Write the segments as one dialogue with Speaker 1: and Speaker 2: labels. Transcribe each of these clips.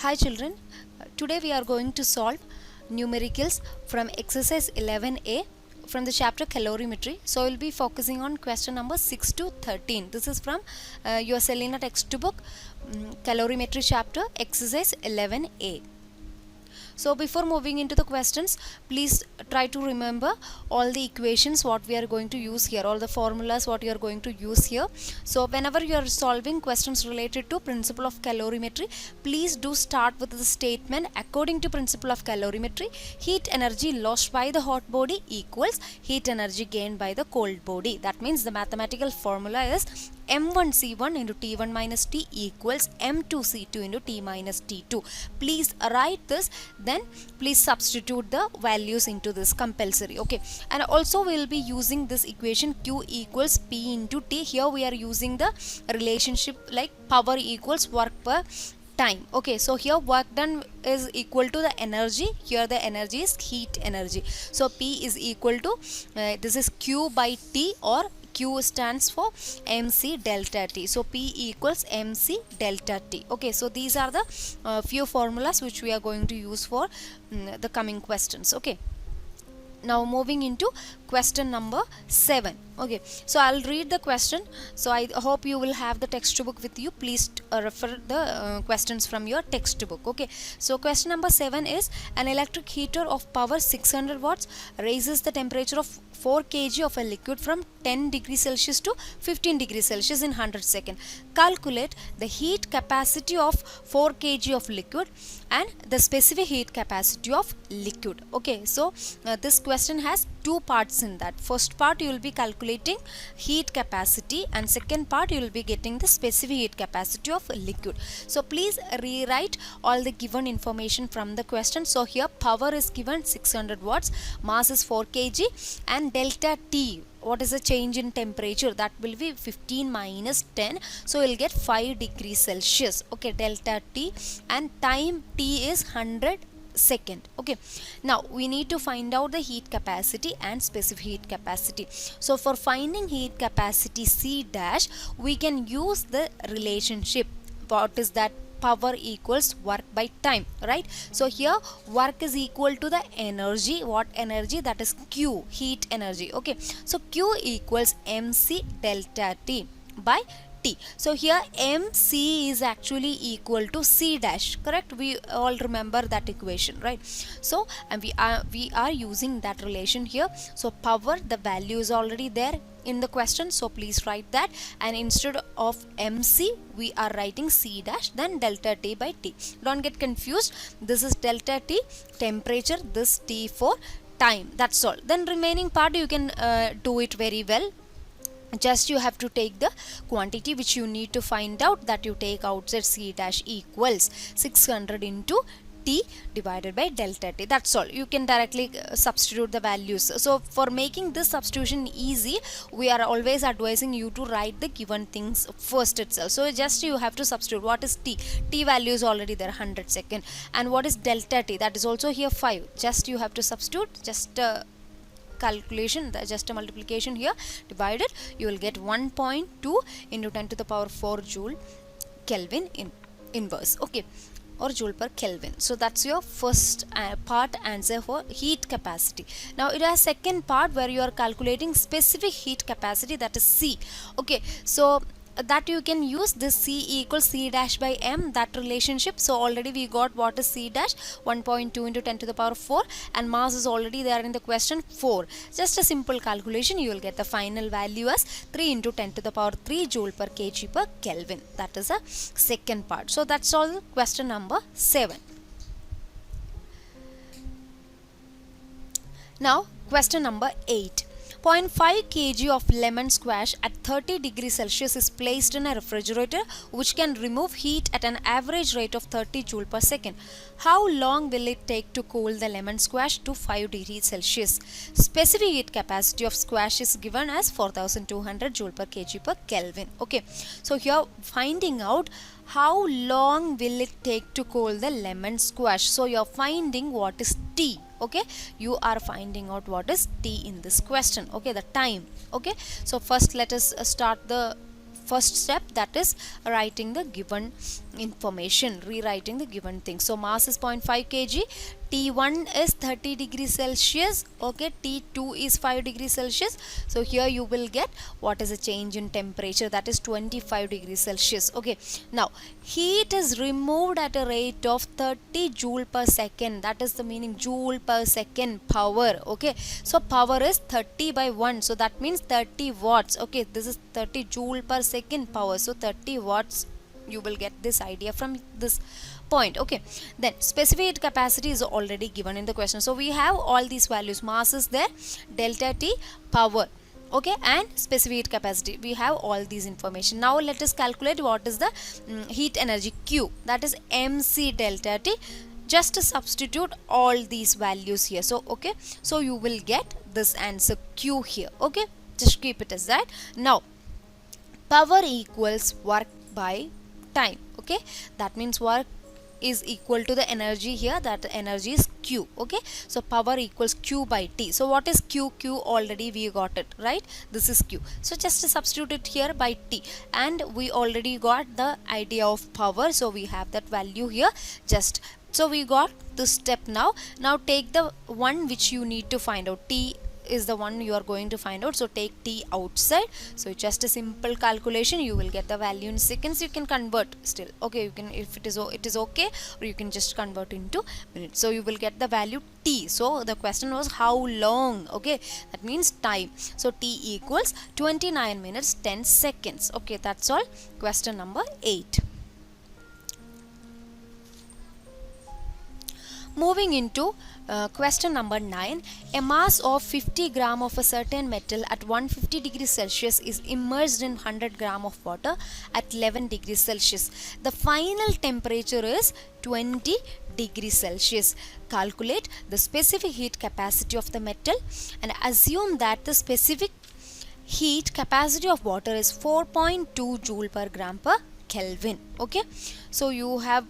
Speaker 1: Hi children, today we are going to solve numericals from exercise 11a from the chapter calorimetry. So we will be focusing on question number 6 to 13. This is from your Selena textbook, calorimetry chapter exercise 11a. So before moving into the questions, please try to remember all the equations what we are going to use here, all the formulas what you are going to use here. So whenever you are solving questions related to principle of calorimetry, please do start with the statement according to principle of calorimetry, heat energy lost by the hot body equals heat energy gained by the cold body. That means the mathematical formula is m1c1 into t1 minus t equals m2c2 into t minus t2. Please write this, then please substitute the values into this compulsory. Okay, and also we will be using this equation q equals p into t. Here we are using the relationship like power equals work per time. Okay, so here work done is equal to the energy. Here the energy is heat energy. So P is equal to this is Q by T, or Q stands for MC delta T. So P equals MC delta T. Okay, so these are the few formulas which we are going to use for the coming questions. Okay. Now moving into question number 7. Okay, so I'll read the question. So I hope you will have the textbook with you. Please refer the questions from your textbook. Okay, so question number 7 is an electric heater of power 600 watts raises the temperature of 4 kg of a liquid from 10 degrees Celsius to 15 degrees Celsius in 100 seconds. Calculate the heat capacity of 4 kg of liquid and the specific heat capacity of liquid. Okay, so this question has two parts in that. First part you will be calculating heat capacity, and second part you will be getting the specific heat capacity of liquid. So please rewrite all the given information from the question. So here power is given 600 watts, mass is 4 kg, and delta T, what is the change in temperature, that will be 15 minus 10, so we'll get 5 degrees Celsius. Okay, delta T, and time T is 100 second. Okay, now we need to find out the heat capacity and specific heat capacity. So for finding heat capacity C dash, we can use the relationship. What is that? Power equals work by time, right? So here work is equal to the energy. What energy? That is Q, heat energy. Okay, so Q equals MC delta T by T. So here MC is actually equal to C dash, correct? We all remember that equation, right? So and we are using that relation here. So power, the value is already there in the question, so please write that, and instead of MC we are writing C dash, then delta T by T. Don't get confused. This is delta T temperature, this T for time. That's all. Then remaining part you can do it very well. Just you have to take the quantity which you need to find out, that you take outside C dash equals 600 into T divided by delta T. That's all. You can directly substitute the values. So for making this substitution easy, we are always advising you to write the given things first itself. So just you have to substitute. What is T? T value is already there, 100 second. And what is delta T? That is also here 5. Just you have to substitute, just calculation, just a multiplication here, divided, you will get 1.2 into 10 to the power 4 joule Kelvin in inverse. Okay, or joule per Kelvin. So that's your first part answer for heat capacity. Now it has second part where you are calculating specific heat capacity, that is C. Okay, so that you can use this C equals C dash by M, that relationship. So already we got what is C dash, 1.2 into 10 to the power 4, and mass is already there in the question 4. Just a simple calculation, you will get the final value as 3 into 10 to the power 3 joule per kg per Kelvin. That is a second part. So that's all question number 7. Now question number 8. 0.5 kg of lemon squash at 30 degrees Celsius is placed in a refrigerator which can remove heat at an average rate of 30 joule per second. How long will it take to cool the lemon squash to 5 degrees Celsius? Specific heat capacity of squash is given as 4200 joule per kg per Kelvin. Okay, so here finding out how long will it take to cool the lemon squash. So you are finding what is T. Okay, you are finding out what is T in this question. Okay, the time. Okay, so first let us start the first step, that is writing the given information, rewriting the given thing. So mass is 0.5 kg, T1 is 30 degrees Celsius, okay, T2 is 5 degrees Celsius. So here you will get what is a change in temperature, that is 25 degrees Celsius. Okay, now heat is removed at a rate of 30 joule per second, that is the meaning, joule per second power. Okay, so power is 30 by 1, so that means 30 watts. Okay, this is 30 joule per second power, so 30 watts. You will get this idea from this point. Okay, then specific heat capacity is already given in the question. So we have all these values, mass is there, delta T, power, okay, and specific heat capacity. We have all these information. Now let us calculate what is the heat energy Q, that is mc delta T. Just to substitute all these values here. So okay, so you will get this answer Q here. Okay, just keep it as that. Now power equals work by time. Okay, that means work is equal to the energy here, that energy is Q. Okay, so power equals Q by T. So what is Q? Q already we got it, right? This is Q. So just substitute it here by T, and we already got the idea of power, so we have that value here. Just so we got this step. Now take the one which you need to find out. T is the one you are going to find out, so take T outside. So just a simple calculation, you will get the value in seconds. You can convert still, okay, you can, if it is okay, or you can just convert into minutes. So you will get the value T. So the question was how long. Okay, that means time. So T equals 29 minutes 10 seconds. Okay, that's all. Question number 8. Moving into question number 9. A mass of 50 gram of a certain metal at 150 degrees Celsius is immersed in 100 gram of water at 11 degrees Celsius. The final temperature is 20 degrees Celsius. Calculate the specific heat capacity of the metal and assume that the specific heat capacity of water is 4.2 joule per gram per Kelvin. Okay, so you have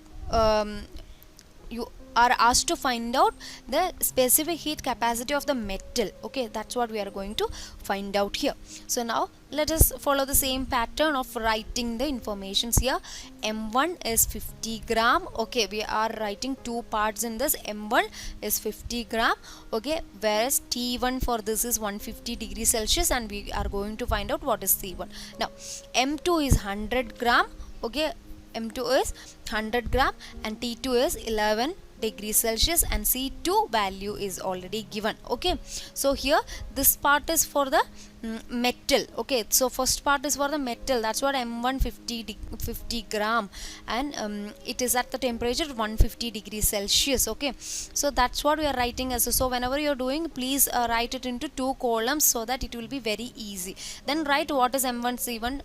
Speaker 1: you are asked to find out the specific heat capacity of the metal. Okay, that's what we are going to find out here. So now let us follow the same pattern of writing the informations here. M1 is 50 gram. Okay, we are writing two parts in this. M1 is 50 gram. Okay, whereas T1 for this is 150 degrees Celsius, and we are going to find out what is C1. Now M2 is 100 gram. Okay, M2 is 100 gram and T2 is 11 degrees Celsius, and C2 value is already given. Okay, so here this part is for the metal. Okay, so first part is for the metal, that's what M1 50 gram, and it is at the temperature 150 degrees Celsius. Okay, so that's what we are writing as. So whenever you are doing, please write it into two columns so that it will be very easy. Then write what is M1 C1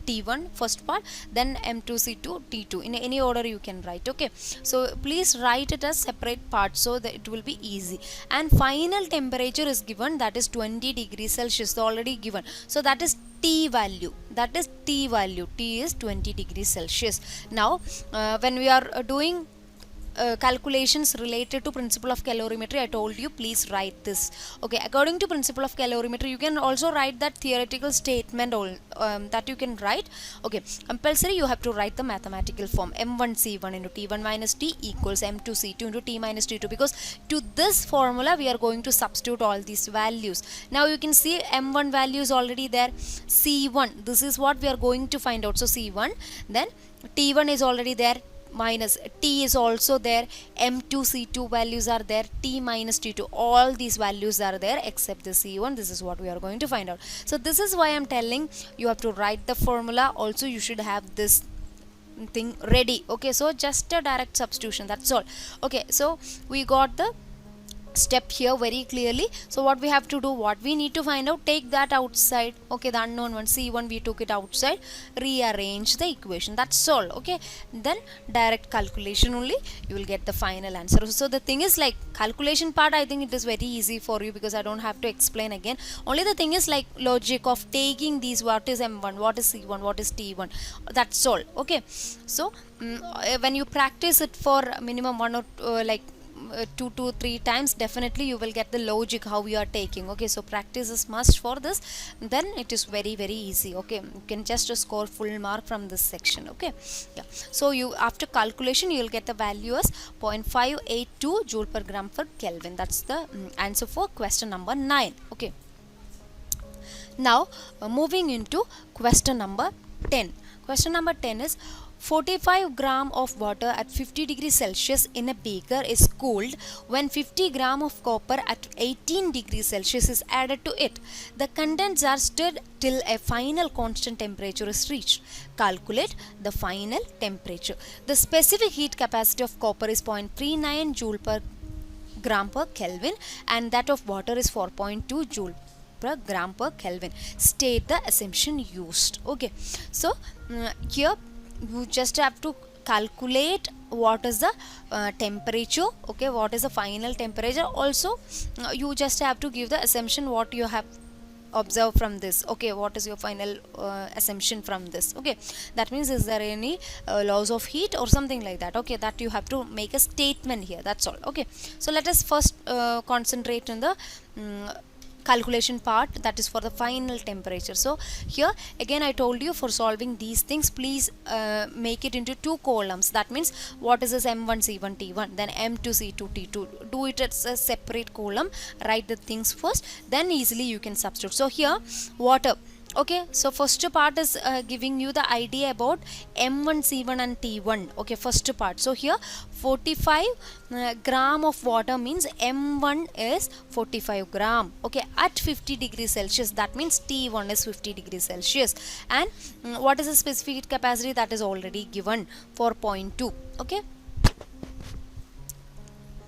Speaker 1: T1 first part, then M2 C2 T2, in any order you can write. Okay, so please write it as separate parts so that it will be easy. And final temperature is given, that is 20 degrees Celsius, already given. So that is T value, that is T value. T is 20 degrees Celsius. Now when we are doing calculations related to principle of calorimetry, I told you please write this. Okay, according to principle of calorimetry, you can also write that theoretical statement that you can write. Okay, compulsory you have to write the mathematical form. M1 C1 into T1 minus T equals M2 C2 into T minus T2, because to this formula we are going to substitute all these values. Now you can see M1 value is already there. C1, this is what we are going to find out. So C1, then T1 is already there, minus T is also there, M2 C2 values are there, T minus T2, all these values are there except the C1. This is what we are going to find out. So this is why I'm telling you have to write the formula. Also you should have this thing ready. Okay, so just a direct substitution, that's all. Okay, so we got the step here very clearly. So what we have to do, what we need to find out, take that outside. Okay, the unknown one C1 we took it outside, rearrange the equation, that's all. Okay, then direct calculation only, you will get the final answer. So the thing is, like, calculation part I think it is very easy for you because I don't have to explain again. Only the thing is like logic of taking these, what is M1, what is C1, what is T1, that's all. Okay, so when you practice it for minimum one or 2 to 3 times, definitely you will get the logic how you are taking. Okay, so practice is must for this, then it is very easy. Okay, you can just score full mark from this section. Okay, yeah, so you, after calculation, you will get the value as 0.582 joule per gram per Kelvin. That's the answer for question number 9. Okay, now moving into question number 10. Question number 10 is 45 gram of water at 50 degrees Celsius in a beaker is cooled when 50 gram of copper at 18 degrees Celsius is added to it. The contents are stirred till a final constant temperature is reached. Calculate the final temperature. The specific heat capacity of copper is 0.39 joule per gram per Kelvin and that of water is 4.2 joule per gram per Kelvin. State the assumption used. Okay, so here you just have to calculate what is the temperature. Okay, what is the final temperature. Also you just have to give the assumption what you have observed from this. Okay, what is your final assumption from this. Okay, that means is there any laws of heat or something like that. Okay, that you have to make a statement here, that's all. Okay, so let us first concentrate on the calculation part, that is for the final temperature. So here again I told you, for solving these things, please make it into 2 columns. That means what is this M1 C1 T1, then M2 C2 T2. Do it as a separate column, write the things first, then easily you can substitute. So here water. Okay, so first part is giving you the idea about M1 C1 and T1. Okay, first part. So here 45 gram of water means M1 is 45 gram. Okay, at 50 degrees Celsius, that means T1 is 50 degrees Celsius. And what is the specific heat capacity, that is already given, 4.2. Okay,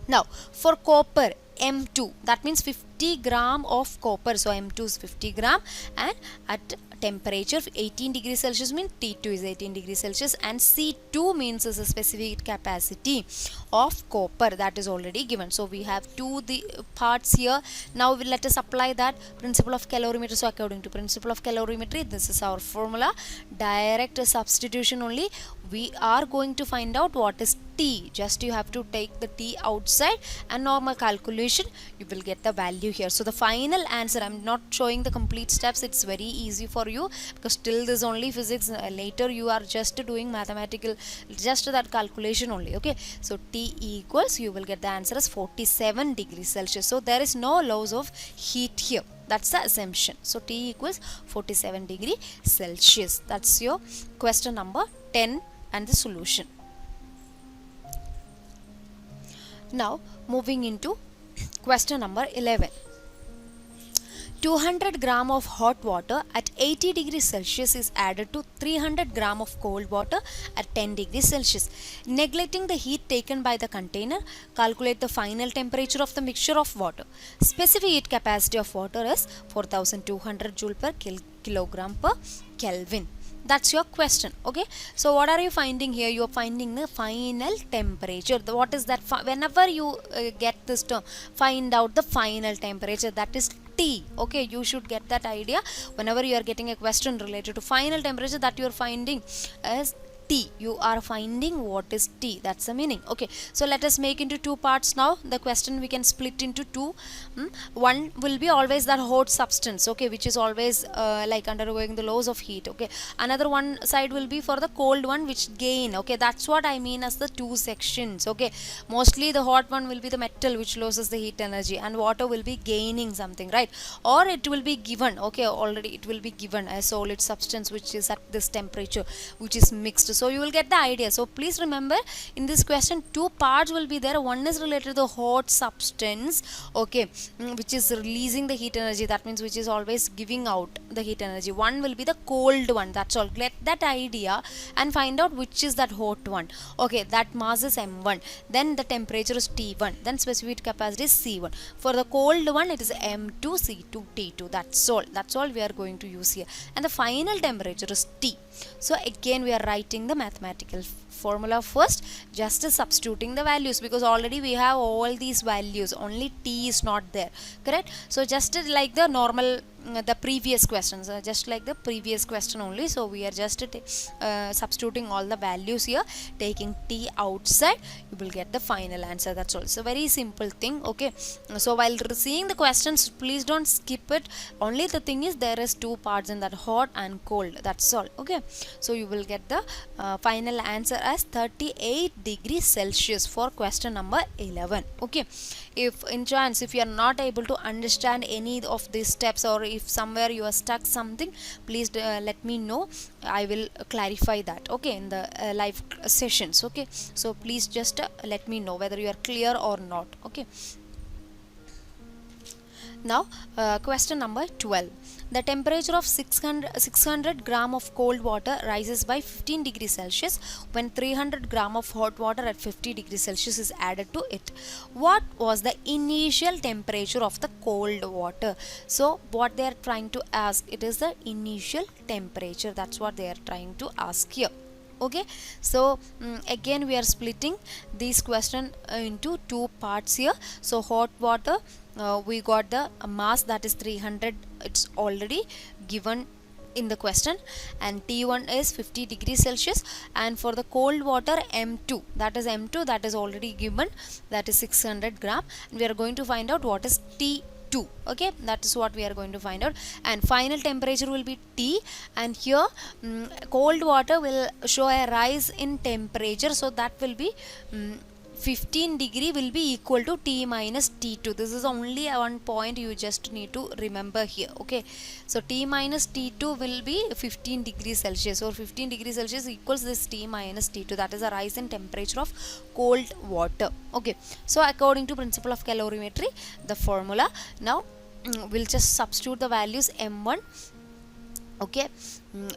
Speaker 1: now for copper M2, that means 50 gram of copper. So M2 is 50 gram and at temperature 18 degrees Celsius means T2 is 18 degrees Celsius, and C2 means is a specific capacity of copper, that is already given. So we have the parts here. Now let us apply that principle of calorimetry. So according to principle of calorimetry, this is our formula, direct substitution only. We are going to find out what is T. Just you have to take the T outside and normal calculation, you will get the value here. So the final answer, I'm not showing the complete steps, it's very easy for you because till this only physics. Later you are just doing mathematical, just that calculation only. Okay, so T equals, you will get the answer as 47 degrees Celsius. So there is no loss of heat here, that's the assumption. So T equals 47 degree Celsius. That's your question number 10 and the solution. Now moving into question number 11. 200 gram of hot water at 80 degrees Celsius is added to 300 gram of cold water at 10 degrees Celsius. Neglecting the heat taken by the container, calculate the final temperature of the mixture of water. Specific heat capacity of water is 4200 joule per kilogram per Kelvin. That's your question. Okay, so what are you finding here? You are finding the final temperature. What is that? Whenever you get this term, find out the final temperature, that is T. Okay, you should get that idea whenever you are getting a question related to final temperature, that you are finding as T. You are finding what is T, that's the meaning. Okay, so let us make into 2 parts now. The question we can split into 2. One will be always that hot substance, okay, which is always like undergoing the laws of heat. Okay, another one side will be for the cold one, which gain. Okay, that's what I mean as the 2 sections. Okay, mostly the hot one will be the metal which loses the heat energy, and water will be gaining something, right? Or it will be given. Okay, already it will be given a solid substance which is at this temperature, which is mixed. So you will get the idea. So please remember, in this question 2 parts will be there. One is related to the hot substance, okay, which is releasing the heat energy, that means which is always giving out the heat energy. One will be the cold one, that's all. Get that idea and find out which is that hot one. Okay, that mass is M1, then the temperature is T1, then specific capacity is C1. For the cold one it is M2 C2 T2. That's all we are going to use here, and the final temperature is T. So again we are writing the mathematical formula first, just substituting the values, because already we have all these values, only t is not there, correct? So just like the normal the previous questions, just like the previous question only. So we are just substituting all the values here, taking t outside, you will get the final answer. That's all. So very simple thing. Okay, so while seeing the questions, please don't skip it. Only the thing is there is two parts in that, hot and cold, that's all. Okay, so you will get the final answer as 38 degrees Celsius for question number 11. Okay, if in chance if you are not able to understand any of these steps, or if somewhere you are stuck something, please let me know. I will clarify that, okay, in the live sessions. Okay, so please just let me know whether you are clear or not. Okay, now question number 12. The temperature of 600 gram of cold water rises by 15 degrees Celsius when 300 gram of hot water at 50 degrees Celsius is added to it. What was the initial temperature of the cold water? So what they are trying to ask, it is the initial temperature. That's what they are trying to ask here. Okay, so again we are splitting this question into two parts here. So hot water, we got the mass, that is 300, it's already given in the question, and T1 is 50 degrees Celsius, and for the cold water M2, that is already given, that is 600 gram, and we are going to find out what is T2. Okay, that is what we are going to find out, and final temperature will be T, and here cold water will show a rise in temperature, so that will be 15 degree will be equal to T minus T2. This is only one point you just need to remember here. Okay, so T minus T2 will be 15 degrees Celsius, or 15 degrees Celsius equals this T minus T2, that is a rise in temperature of cold water. Okay, so according to principle of calorimetry, the formula, now we'll just substitute the values M1. Okay,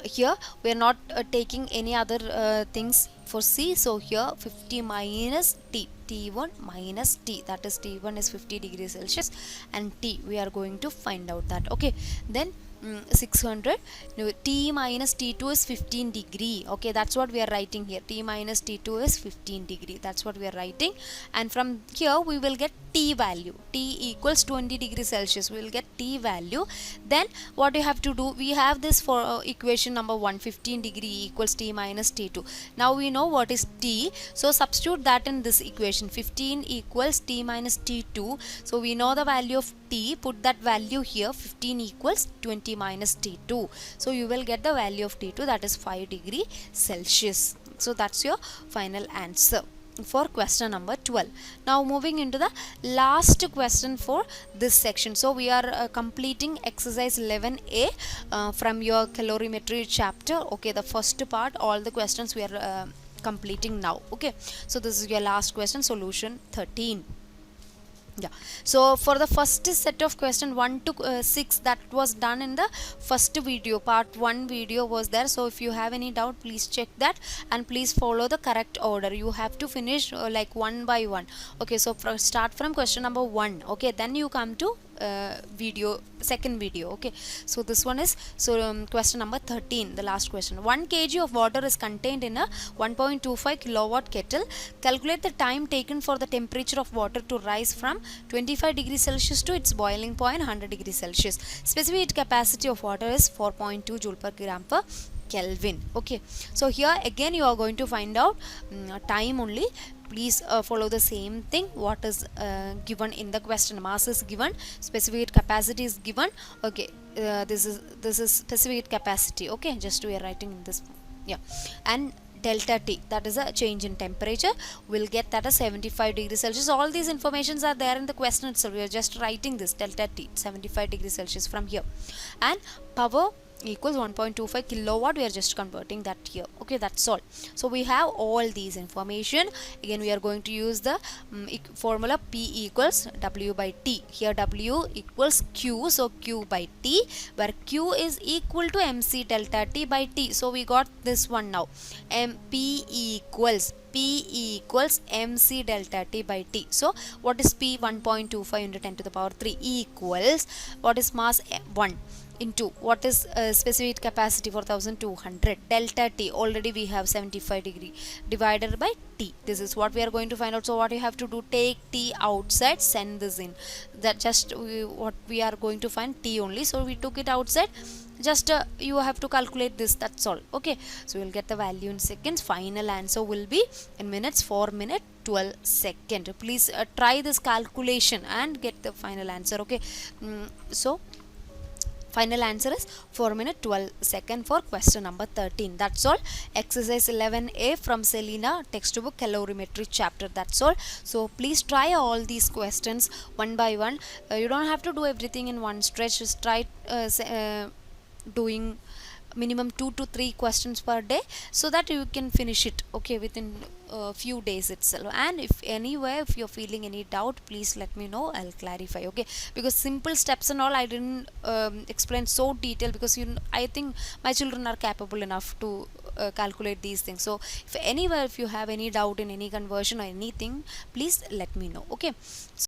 Speaker 1: here we are not taking any other things for C, so here 50 minus T, T1 minus T, that is T1 is 50 degrees Celsius, and T we are going to find out that. Okay, then 600, T minus T2 is 15 degree. Okay, that's what we are writing here, T minus T2 is 15 degree, that's what we are writing, and from here we will get T value, T equals 20 degrees Celsius, we will get T value. Then what you have to do, we have this for equation number 1, 15 degree equals T minus T2. Now we know what is T, so substitute that in this equation, 15 equals T minus T2, so we know the value of T, put that value here, 15 equals 20 minus T2, so you will get the value of T2, that is 5 degree Celsius. So that's your final answer for question number 12. Now moving into the last question for this section. So we are completing exercise 11A from your calorimetry chapter. Okay, the first part, all the questions we are completing now. Okay, so this is your last question, solution 13. Yeah, so for the first set of question 1 to 6, that was done in the first video, part 1 video was there. So if you have any doubt, please check that, and please follow the correct order. You have to finish like one by one. Okay, so start from question number 1. Okay, then you come to second video. Okay, so this one is question number 13, the last question. 1 kg of water is contained in a 1.25 kilowatt kettle. Calculate the time taken for the temperature of water to rise from 25 degrees Celsius to its boiling point 100 degrees Celsius. Specific capacity of water is 4.2 joule per gram per Kelvin. Okay, so here again you are going to find out time only. Please follow the same thing what is given in the question. Mass is given, specific capacity is given. Okay, this is specific capacity. Okay, just we are writing in this, yeah, and delta T, that is a change in temperature, we'll get that as 75 degrees Celsius. All these informations are there in the question itself. We are just writing this delta T, 75 degrees Celsius from here, and power equals 1.25 kilowatt, we are just converting that here. Okay, that's all. So we have all these information. Again we are going to use the formula P equals W by T. Here W equals Q, so Q by T, where Q is equal to MC delta T by T. So we got this one now, P equals MC delta T by T. So what is P? 1.25 into 10 to the power 3 equals, what is mass? 1 into what is specific capacity for 1200, delta T already we have 75 degree, divided by T. This is what we are going to find out. So what you have to do, take T outside, send this in. That just what we are going to find, T only, so we took it outside. Just you have to calculate this, that's all. Okay, so we'll get the value in seconds. Final answer will be in minutes, 4 minute 12 second. Please try this calculation and get the final answer. Okay, so final answer is 4 minute 12 second for question number 13. That's all. Exercise 11A from Selena textbook calorimetry chapter. That's all. So please try all these questions one by one. You don't have to do everything in one stretch. Just try doing minimum 2 to 3 questions per day, so that you can finish it, okay, within a few days itself. And if anywhere, if you're feeling any doubt, please let me know, I'll clarify. Okay, because simple steps and all I didn't explain so detailed, because I think my children are capable enough to calculate these things. So if anywhere, if you have any doubt in any conversion or anything, please let me know. Okay.